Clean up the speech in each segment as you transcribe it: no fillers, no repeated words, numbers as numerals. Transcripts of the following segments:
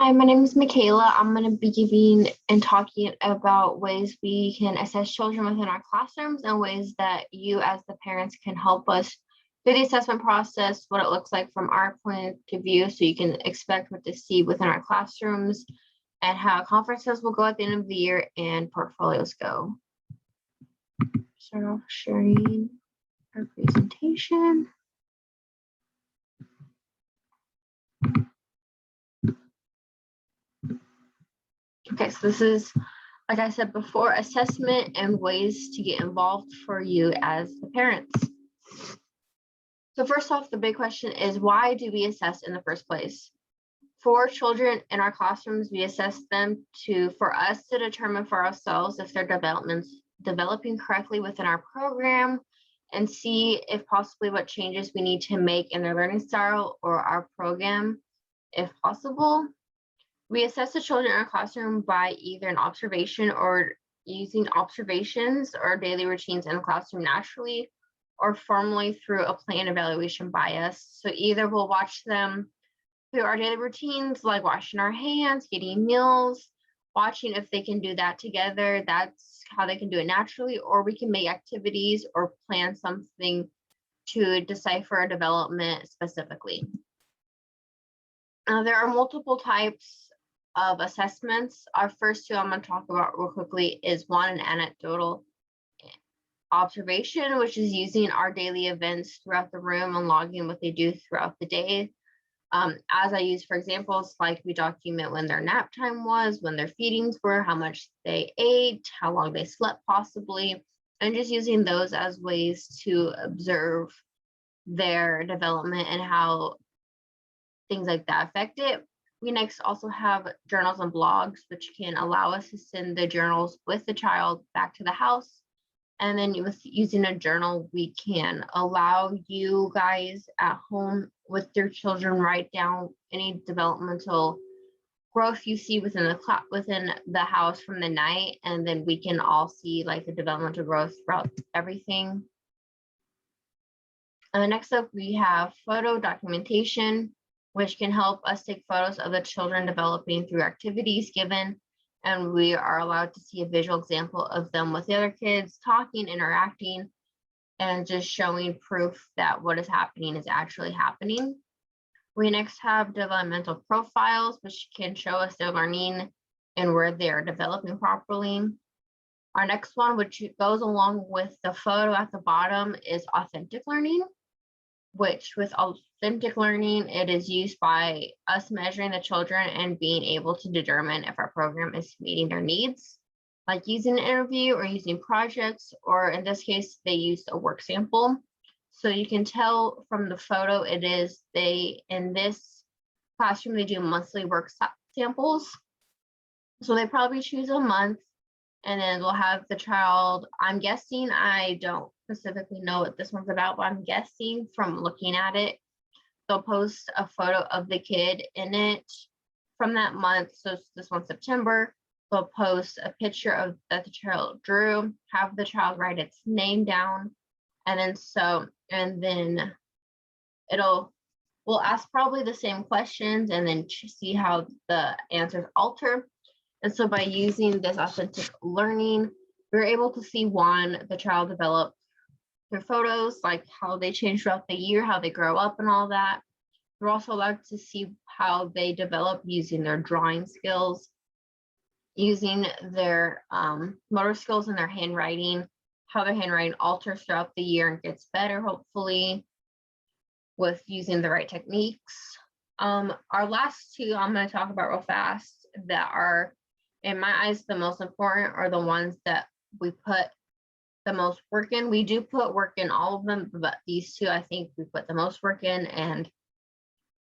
Hi, my name is Michaela. I'm going to be giving and talking about ways we can assess children within our classrooms and ways that you as the parents can help us through the assessment process, what it looks like from our point of view, so you can expect what to see within our classrooms and how conferences will go at the end of the year and portfolios go. Start off sharing our presentation. Okay, so this is, like I said before, assessment and ways to get involved for you as the parents. So first off, the big question is, why do we assess in the first place? For children in our classrooms, we assess them for us to determine for ourselves if they're developing correctly within our program and see if possibly what changes we need to make in their learning style or our program, if possible. We assess the children in our classroom by either an observation or using observations or daily routines in the classroom naturally, or formally through a planned evaluation by us. So either we'll watch them through our daily routines, like washing our hands, getting meals, watching if they can do that together. That's how they can do it naturally, or we can make activities or plan something to decipher a development specifically. There are multiple types of assessments. Our first two I'm going to talk about real quickly is one, an anecdotal observation, which is using our daily events throughout the room and logging what they do throughout the day. As I use for examples, like we document when their nap time was, when their feedings were, how much they ate, how long they slept possibly, and just using those as ways to observe their development and how things like that affect it. We next also have journals and blogs, which can allow us to send the journals with the child back to the house. And then with using a journal, we can allow you guys at home with your children write down any developmental growth you see within the house from the night, and then we can all see like the developmental growth throughout everything. Next up, we have photo documentation, which can help us take photos of the children developing through activities given, and we are allowed to see a visual example of them with the other kids talking, interacting, and just showing proof that what is happening is actually happening. We next have developmental profiles, which can show us their learning and where they are developing properly. Our next one, which goes along with the photo at the bottom, is authentic learning, which with authentic learning, it is used by us measuring the children and being able to determine if our program is meeting their needs, like using an interview or using projects, or in this case, they used a work sample. So you can tell from the photo, in this classroom, they do monthly work samples. So they probably choose a month, and then we'll have the child, I'm guessing, I don't specifically know what this one's about, but I'm guessing from looking at it, they'll post a photo of the kid in it from that month. So this one's September. They'll post a picture that the child drew, have the child write its name down, and then we'll ask probably the same questions and then see how the answers alter. And so by using this authentic learning, we're able to see the child develop their photos, like how they change throughout the year, how they grow up and all that. We're also allowed to see how they develop using their drawing skills, using their motor skills and their handwriting, how their handwriting alters throughout the year and gets better, hopefully, with using the right techniques. Our last two I'm going to talk about real fast that are, in my eyes, the most important are the ones that we put the most work in. We do put work in all of them, but these two, I think we put the most work in and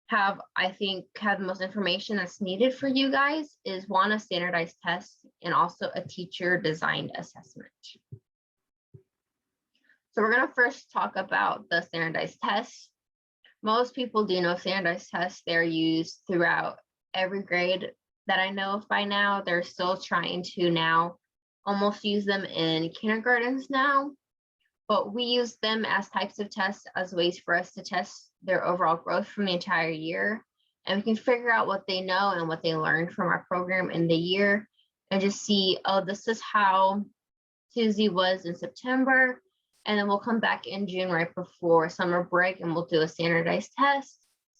have the most information that's needed for you guys is one, a standardized test, and also a teacher designed assessment. So we're going to first talk about the standardized tests. Most people do know standardized tests. They're used throughout every grade that I know of by now. They're still trying to now almost use them in kindergartens now, but we use them as types of tests as ways for us to test their overall growth from the entire year. and we can figure out what they know and what they learned from our program in the year, and just see, oh, this is how Susie was in September. And then we'll come back in June right before summer break, and we'll do a standardized test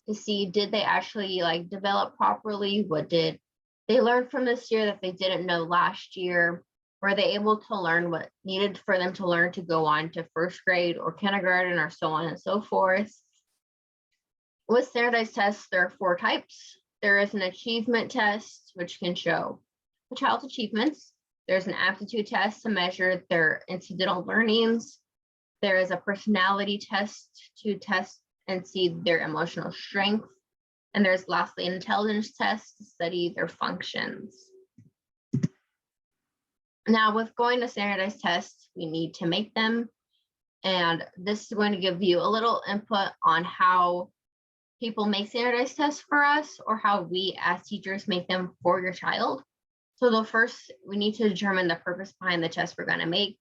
to see, did they actually like develop properly? What did they learn from this year that they didn't know last year? Were they able to learn what needed for them to learn to go on to first grade or kindergarten, or so on and so forth? With standardized tests, there are 4 types. There is an achievement test, which can show the child's achievements. There's an aptitude test to measure their incidental learnings. There is a personality test to test and see their emotional strength. And there's lastly an intelligence test to study their functions. Now, with going to standardized tests, we need to make them. And this is going to give you a little input on how people make standardized tests for us, or how we as teachers make them for your child. So first, we need to determine the purpose behind the test we're going to make.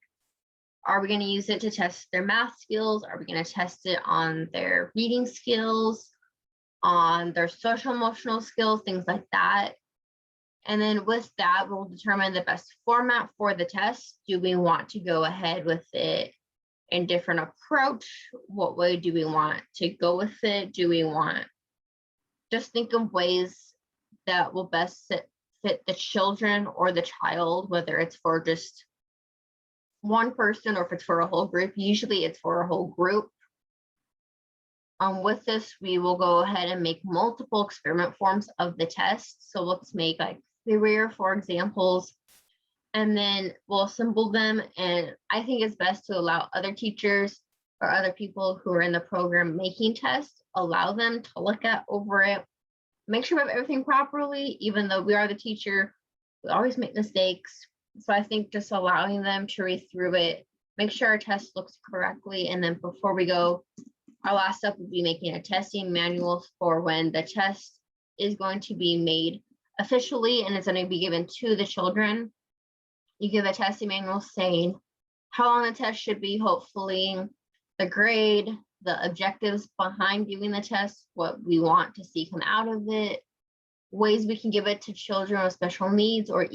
Are we going to use it to test their math skills? Are we going to test it on their reading skills, on their social emotional skills, things like that? And then with that, we'll determine the best format for the test. Do we want to go ahead with it in different approach? What way do we want to go with it? Do we want, just think of ways that will best fit the children or the child, whether it's for just one person or if it's for a whole group. Usually it's for a whole group. With this, we will go ahead and make multiple experiment forms of the test. So let's make like 3 or 4 examples, and then we'll assemble them. And I think it's best to allow other teachers or other people who are in the program making tests, allow them to look over it, make sure we have everything properly. Even though we are the teacher, we always make mistakes. So I think just allowing them to read through it, make sure our test looks correctly. And then before we go, our last step would be making a testing manual for when the test is going to be made officially and it's going to be given to the children. You give a testing manual saying how long the test should be, hopefully, the grade, the objectives behind giving the test, what we want to see come out of it, ways we can give it to children with special needs or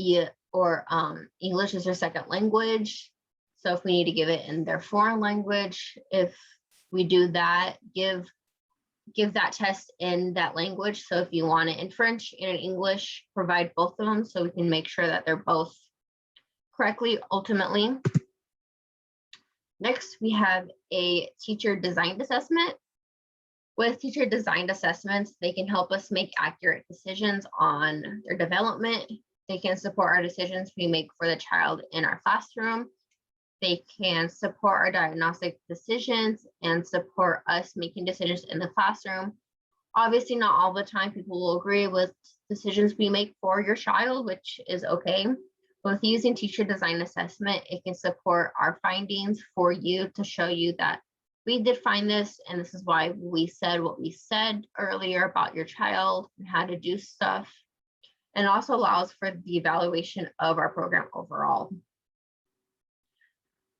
English as their second language. So if we need to give it in their foreign language, if we do that, give that test in that language. So if you want it in French and in English, provide both of them so we can make sure that they're both correctly ultimately. Next, we have a teacher designed assessment. With teacher designed assessments, they can help us make accurate decisions on their development. They can support our decisions we make for the child in our classroom. They can support our diagnostic decisions and support us making decisions in the classroom. Obviously, not all the time people will agree with decisions we make for your child, which is okay. With using teacher design assessment, it can support our findings for you to show you that we did find this, and this is why we said what we said earlier about your child and how to do stuff. And also allows for the evaluation of our program overall.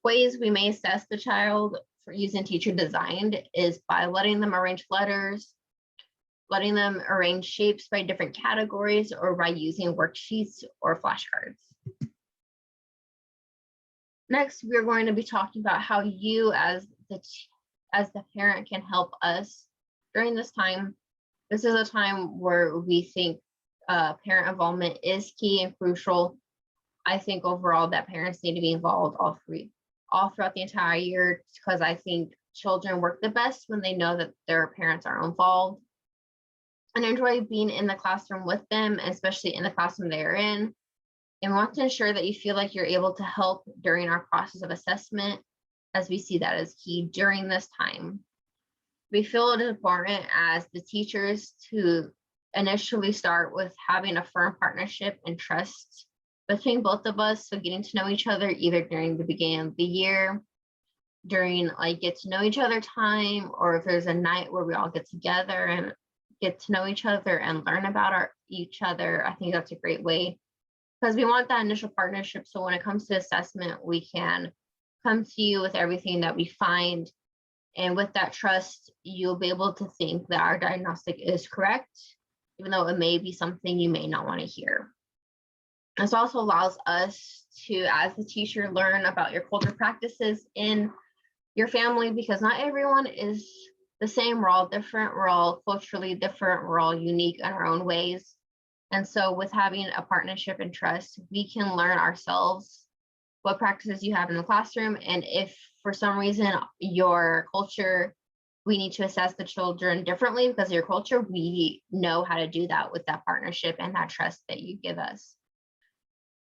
Ways we may assess the child for using teacher designed is by letting them arrange letters, letting them arrange shapes by different categories, or by using worksheets or flashcards. Next, we're going to be talking about how you as the parent can help us during this time. This is a time where we think parent involvement is key and crucial. I think overall that parents need to be involved all throughout the entire year, because I think children work the best when they know that their parents are involved, and enjoy being in the classroom with them, especially in the classroom they are in. And want to ensure that you feel like you're able to help during our process of assessment, as we see that as key during this time. We feel it is important as the teachers to initially start with having a firm partnership and trust between both of us. So getting to know each other either during the beginning of the year, during like get to know each other time, or if there's a night where we all get together and get to know each other and learn about each other. I think that's a great way, because we want that initial partnership. So when it comes to assessment, we can come to you with everything that we find. And with that trust, you'll be able to think that our diagnostic is correct. even though it may be something you may not want to hear. This also allows us to, as the teacher, learn about your culture practices in your family, because not everyone is the same. We're all different. We're all culturally different. We're all unique in our own ways. And so with having a partnership and trust, we can learn ourselves what practices you have in the classroom. And if for some reason your culture, we need to assess the children differently because of your culture, we know how to do that with that partnership and that trust that you give us.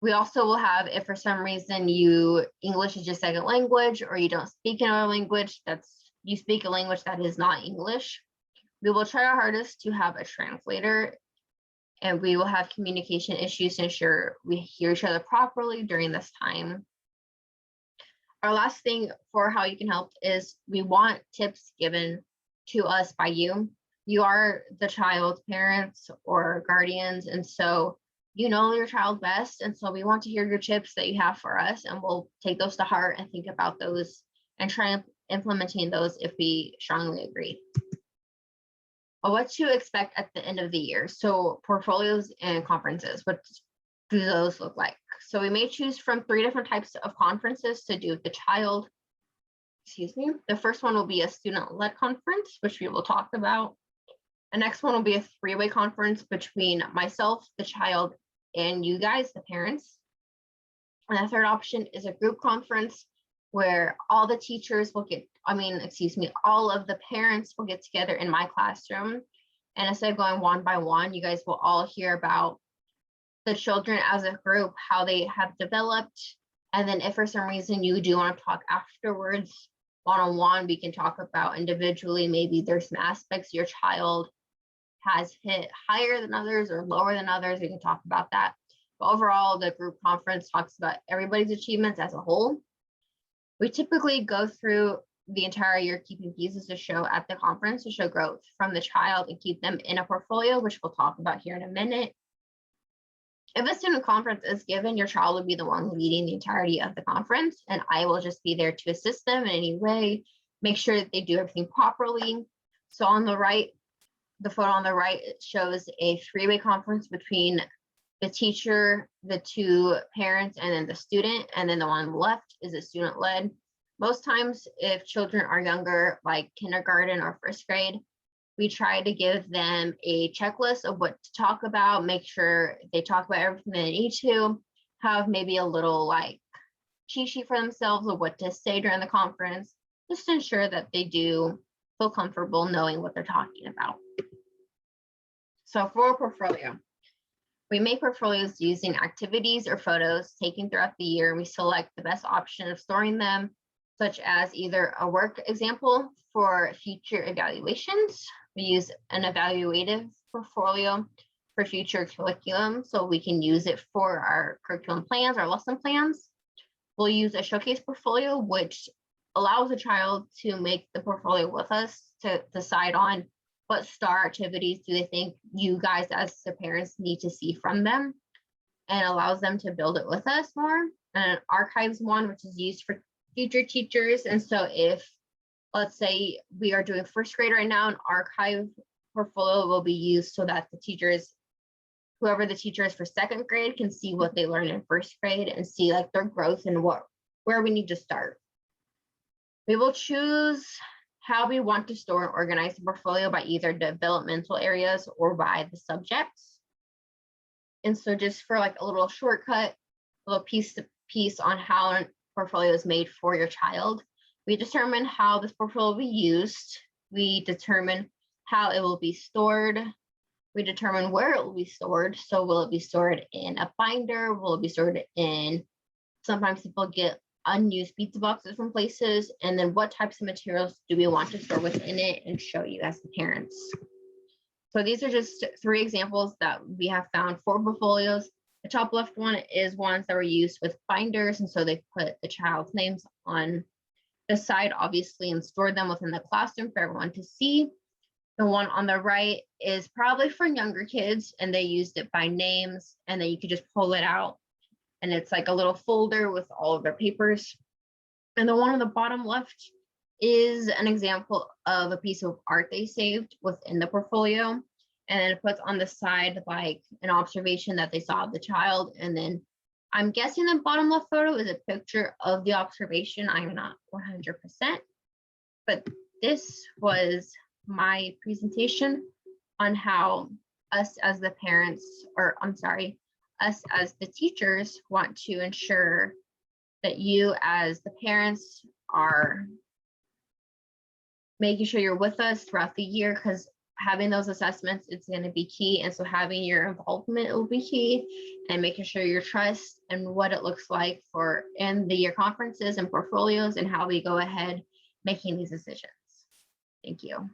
We also will have, if for some reason English is your second language, or you don't speak another language, you speak a language that is not English, we will try our hardest to have a translator, and we will have communication issues to ensure we hear each other properly during this time. Our last thing for how you can help is we want tips given to us by you. You are the child's parents or guardians, and so you know your child best. And so we want to hear your tips that you have for us, and we'll take those to heart and think about those and try implementing those if we strongly agree. What to expect at the end of the year. So portfolios and conferences, what do those look like? So we may choose from 3 different types of conferences to do with the child. Excuse me. The first one will be a student-led conference, which we will talk about. The next one will be a 3-way conference between myself, the child, and you guys, the parents. And the third option is a group conference where all the teachers will all of the parents will get together in my classroom. And instead of going one by one, you guys will all hear about the children as a group, how they have developed. And then if for some reason you do want to talk afterwards, one-on-one, we can talk about individually, maybe there's some aspects your child has hit higher than others or lower than others. We can talk about that. But overall, the group conference talks about everybody's achievements as a whole. We typically go through the entire year keeping pieces to show at the conference to show growth from the child and keep them in a portfolio, which we'll talk about here in a minute. If a student conference is given, your child will be the one leading the entirety of the conference, and I will just be there to assist them in any way, make sure that they do everything properly. So on the right, the photo on the right shows a 3-way conference between the teacher, the 2 parents, and then the student. And then the one on the left is a student-led. Most times, if children are younger, like kindergarten or 1st grade, we try to give them a checklist of what to talk about, make sure they talk about everything they need to, have maybe a little cheat sheet for themselves of what to say during the conference, just to ensure that they do feel comfortable knowing what they're talking about. So for a portfolio, we make portfolios using activities or photos taken throughout the year. We select the best option of storing them, such as either a work example for future evaluations. We use an evaluative portfolio for future curriculum, so we can use it for our curriculum plans, our lesson plans. We'll use a showcase portfolio, which allows a child to make the portfolio with us to decide on what star activities do they think you guys as the parents need to see from them, and allows them to build it with us more. And an archives one, which is used for future teachers. And so if, let's say we are doing 1st grade right now, an archive portfolio will be used so that the teachers, whoever the teacher is for 2nd grade, can see what they learned in 1st grade and see their growth and where we need to start. We will choose how we want to store and organize the portfolio by either developmental areas or by the subjects. And so just for a little shortcut, a little piece on how a portfolio is made for your child, we determine how this portfolio will be used. We determine how it will be stored. We determine where it will be stored. So will it be stored in a binder? Will it be stored in, sometimes people get unused pizza boxes from places, and then what types of materials do we want to store within it and show you as the parents. So these are just 3 examples that we have found for portfolios. The top left one is ones that were used with binders, and so they put the child's names on the side, obviously, and stored them within the classroom for everyone to see. The one on the right is probably for younger kids, and they used it by names, and then you could just pull it out, and it's like a little folder with all of their papers. And the one on the bottom left is an example of a piece of art they saved within the portfolio. and then it puts on the side like an observation that they saw of the child. And then I'm guessing the bottom left photo is a picture of the observation. I'm not 100%, but this was my presentation on how us as the parents, or I'm sorry, us as the teachers want to ensure that you as the parents are making sure you're with us throughout the year, because having those assessments, it's going to be key. And so having your involvement will be key, and making sure your trust and what it looks like for in the year conferences and portfolios and how we go ahead making these decisions. Thank you.